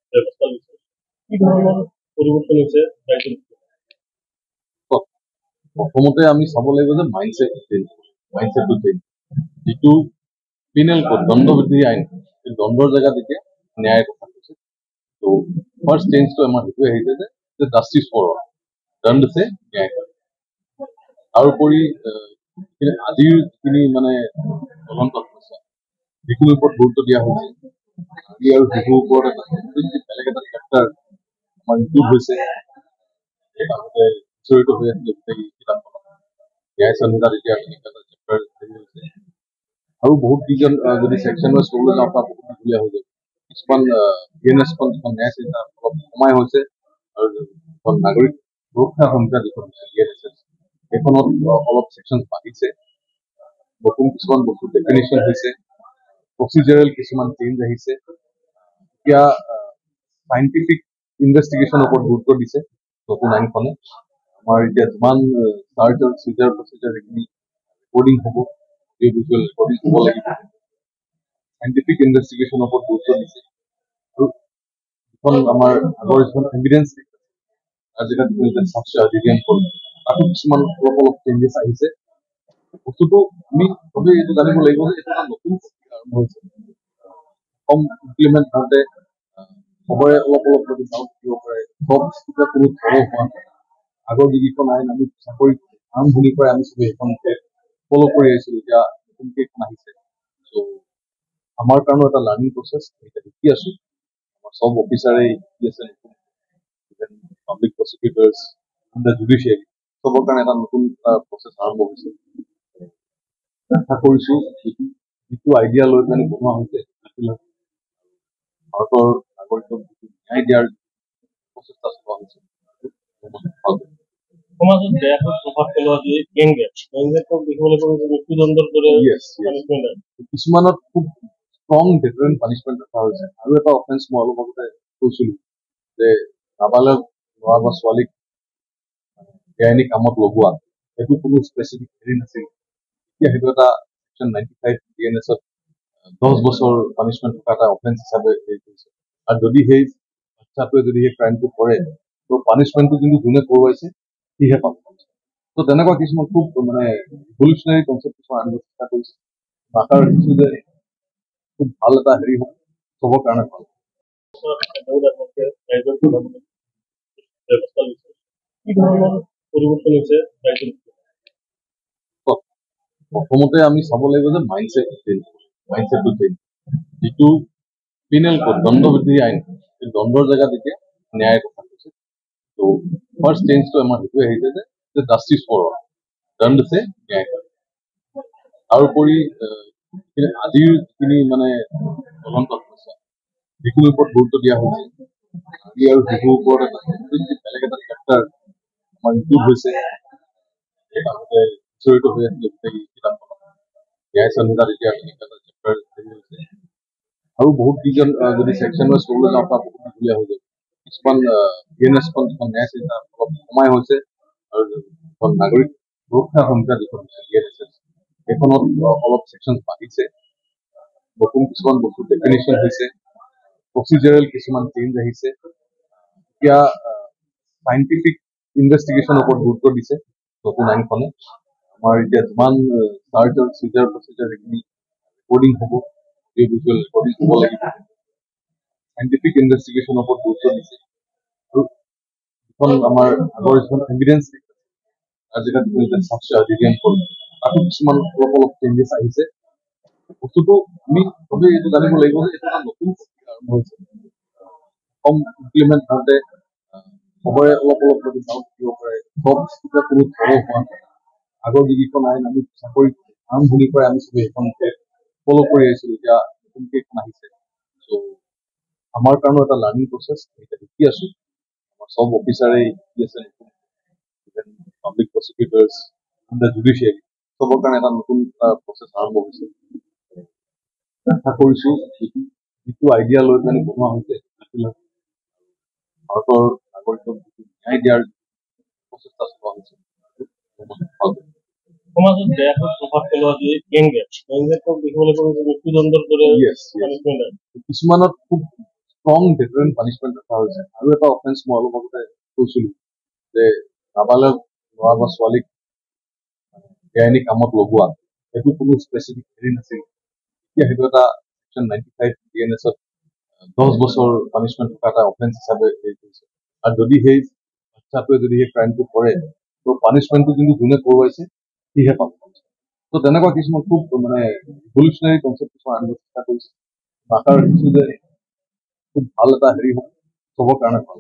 ব্যৱস্থা লৈছে কি ধৰণৰ পৰিৱৰ্তন হৈছে ৰাইজৰ প্ৰথমতে আমি চাব লাগিব যে মাইণ্ডছেটটো চেঞ্জ যিটো পিনেল কোড দণ্ডবিধি আইন এই দণ্ডৰ জেগাত এতিয়া ন্যায়ৰ কথা কৈছে তো ফাৰ্ষ্ট চেঞ্জটো আমাৰ সেইটোৱে আহিছে যে জাষ্টিছ ফৰ অল দণ্ড আছে ন্যায় তাৰোপৰি আজিৰ যিখিনি মানে তদন্ত সমস্যা সেইখিনিৰ ওপৰত গুৰুত্ব দিয়া হৈছে আজি আৰু শিশুৰ ওপৰত বেলেগ এটা চেপ্টাৰ আমাৰ ইনক্লুড হৈছে আগতে জড়িত হৈ আছিলে গোটেই কিতাপখনত ন্যায় সংহিতাত এতিয়া এটা চেপ্টাৰ হৈছে আৰু বহুত কেইজন যদি ছেকশ্যন ৱাইজ ক'বলৈ যাওঁ তাত বহুত দীঘলীয়া হৈ যাব কিছুমান বিএনএছখন যিখন ন্যায় সংহিতা অলপ সময় হৈছে আৰু যিখন নাগৰিক সুৰক্ষা সংহিতা যিখন বিএনএছএছ সেইখনত অলপ ছেকশ্যন বাঢ়িছে নতুন কিছুমান বস্তু ডেফিনেশ্যন হৈছে প্ৰচিজাৰেল কিছুমান চেঞ্জ আহিছে এতিয়া চাইণ্টিফিক ইনভেষ্টিগেশ্যনৰ ওপৰত গুৰুত্ব দিছে নতুন আইনখনে আমাৰ এতিয়া যিমান চাৰ্চ আৰু চিজাৰ প্ৰচিজাৰ সেইখিনি ৰেকৰ্ডিং হ'ব ভিজুৱেল ৰেকৰ্ডিং হ'ব লাগিব চাইণ্টিফিক ইনভেষ্টিগেশ্যনৰ ওপৰত গুৰুত্ব দিছে আৰু যিখন আমাৰ আগৰ যিখন এভিডেঞ্চ আজিকালি তাতো কিছুমান অলপ চেঞ্জেছ আহিছে বস্তুটো আমি চবেই এইটো জানিব লাগিব যে এইটো এটা নতুন আৰম্ভ হৈছে কম ইমপ্লিমেণ্ট হওঁতে চবৰে অলপ যদি ডাউট থাকিব পাৰে চব এতিয়া কোনো ফল' হোৱা নাই আগৰ যিকেইখন আইন আমি চাকৰি আৰম্ভণিৰ পৰাই আমি চবেই সেইখন ফল' কৰি আহিছিলোঁ এতিয়া নতুনকৈ এইখন আহিছে চ' আমাৰ কাৰণেও এটা লাৰ্ণিং প্ৰচেছ এতিয়া শিকি আছোঁ আমাৰ চব অফিচাৰে শিকি আছে পাব্লিক প্ৰচিকিউটাৰ্ছ দ্য জুডিচিয়াৰী চবৰ কাৰণে এটা নতুন প্ৰচেছ আৰম্ভ হৈছে আশা কৰিছোঁ যিটো আইডিয়া লৈ পেলাই বনোৱা হৈছে ভাৰতৰ নাগৰিকক ন্যায় দিয়াৰ প্ৰচেষ্টা চলোৱা হৈছে সমাজত বেয়াকৈ প্ৰভাৱ পেলোৱা যে গেংগেটক দেখিবলৈ পাব যে মৃত্যুদণ্ডৰ দৰে কিছুমানত খুব ষ্ট্ৰং ডেটাৰেণ্ট পানিছমেণ্ট ৰখা হৈছে আৰু এটা অফেন্স মই অলপ আগতে কৈছিলোঁ যে নাবালক ল'ৰা বা ছোৱালীক বেআইনী কামত লগোৱা সেইটো কোনো স্পেচিফিক হেৰি নাছিল এতিয়া সেইটো এটা ছেকশ্যন 95 বিএনএছত 10 বছৰ পানিছমেণ্ট থকা এটা অফেন্স হিচাপে হেৰি কৰিছে আৰু যদি সেই বাচ্চাটোৱে যদি সেই ক্ৰাইমটো কৰে ত' পানিছমেণ্টটো কিন্তু যোনে কৰোৱাইছে সিহে পাব ত' তেনেকুৱা কিছুমান খুব মানে ৰিভলিউচনাৰী কনচেপ্ট কিছুমান আনিব চেষ্টা কৰিছে আশা ৰাখিছোঁ যে খুব ভাল এটা হেৰি হ'ব চবৰ কাৰণে ভাল ব্যৱস্থা লৈছে কি ধৰণৰ পৰিৱৰ্তন হৈছে ৰাইজৰ প্ৰথমতে আমি চাব লাগিব যে মাইণ্ডছেটটো চেঞ্জ যিটো পিনেল কোড দণ্ডবিধি আইন এই দণ্ডৰ জেগাত এতিয়া ন্যায়ৰ কথা কৈছে তো ফাৰ্ষ্ট চেঞ্জটো আমাৰ সেইটোৱে আহিছে যে জাষ্টিছ ফৰ অল দণ্ড আছে ন্যায় তাৰোপৰি আজিৰ যিখিনি মানে তদন্ত সমস্যা সেইখিনিৰ ওপৰত গুৰুত্ব দিয়া হৈছে আজি আৰু শিশুৰ ওপৰত বেলেগ এটা চেপ্টাৰ আমাৰ ইনক্লুড হৈছে আগতে জড়িত হৈ আছিলে গোটেই কিতাপখনত ন্যায় সংহিতাত এতিয়া এটা চেপ্টাৰ হৈছে আৰু বহুত কেইজন যদি ছেকশ্যন ৱাইজ ক'বলৈ যাওঁ তাত বহুত দীঘলীয়া হৈ যাব কিছুমান বিএনএছখন যিখন ন্যায় সংহিতা অলপ সময় হৈছে আৰু যিখন নাগৰিক সুৰক্ষা সংহিতা যিখন বিএনএছএছ সেইখনত অলপ ছেকশ্যন বাঢ়িছে নতুন কিছুমান বস্তু ডেফিনেশ্যন হৈছে প্ৰচিজাৰেল কিছুমান চেঞ্জ আহিছে এতিয়া চাইণ্টিফিক ইনভেষ্টিগেশ্যনৰ ওপৰত গুৰুত্ব দিছে নতুন আইনখনে আমাৰ এতিয়া যিমান চাৰ্চ আৰু চিজাৰ প্ৰচিজাৰ সেইখিনি ৰেকৰ্ডিং হ'ব ভিজুৱেল ৰেকৰ্ডিং হ'ব লাগিব চাইণ্টিফিক ইনভেষ্টিগেশ্যনৰ ওপৰত গুৰুত্ব দিছে আৰু যিখন আমাৰ আগৰ যিখন এভিডেঞ্চ আজিকালি তাতো কিছুমান অলপ চেঞ্জেছ আহিছে বস্তুটো আমি চবেই এইটো জানিব লাগিব যে এইটো এটা নতুন আৰম্ভ হৈছে কম ইমপ্লিমেণ্ট হওঁতে চবৰে অলপ যদি ডাউট থাকিব পাৰে চব এতিয়া কোনো ফল' হোৱা নাই আগৰ যিকেইখন আইন আমি চাকৰি আৰম্ভণিৰ পৰাই আমি চবেই সেইখন ফল' কৰি আহিছিলোঁ এতিয়া নতুনকৈ এইখন আহিছে চ' আমাৰ কাৰণেও এটা লাৰ্ণিং প্ৰচেছ এতিয়া শিকি আছোঁ আমাৰ চব অফিচাৰে শিকি আছে পাব্লিক প্ৰচিকিউটাৰ্ছ দ্য জুডিচিয়াৰী চবৰ কাৰণে এটা নতুন প্ৰচেছ আৰম্ভ হৈছে আশা কৰিছোঁ যিটো আইডিয়া লৈ পেলাই বনোৱা হৈছে ভাৰতৰ নাগৰিকক ন্যায় দিয়াৰ প্ৰচেষ্টা চলোৱা হৈছে সমাজত বেয়াকৈ প্ৰভাৱ পেলোৱা যি গেংগেপক দেখিবলৈ পোৱা গৈছে মৃত্যুদণ্ডৰ দৰে Yes, yes. punishment হয়। কিছুমানত খুব ষ্ট্ৰং ডিফাৰেণ্ট পানিচমেণ্ট ৰখা হৈছে আৰু এটা অফেন্স মই অলপ আগতে কৈছিলো যে নাবালক ল'ৰা বা ছোৱালীক বেআইনী কামত লগোৱা সেইটো কোনো স্পেচিফিক হেৰি নাছিল এতিয়া সেইটো এটা ছেকশ্যন 95 DNS-ত 10 বছৰ পানিচমেণ্ট থকা এটা অফেন্স হিচাপে হেৰি কৰিছে আৰু যদি সেই বাচ্চাটোৱে যদি সেই ক্ৰাইমটো কৰে তো পানিচমেণ্টটো কিন্তু যোনে কৰোৱাইছে সিহে পাব তো তেনেকুৱা কিছুমান খুব মানে ৰিভলিউচনাৰী কনচেপ্ট কিছুমান আনিব চেষ্টা কৰিছে আশা ৰাখিছো যে খুব ভাল এটা হেৰি হ'ব চবৰ কাৰণে ভাল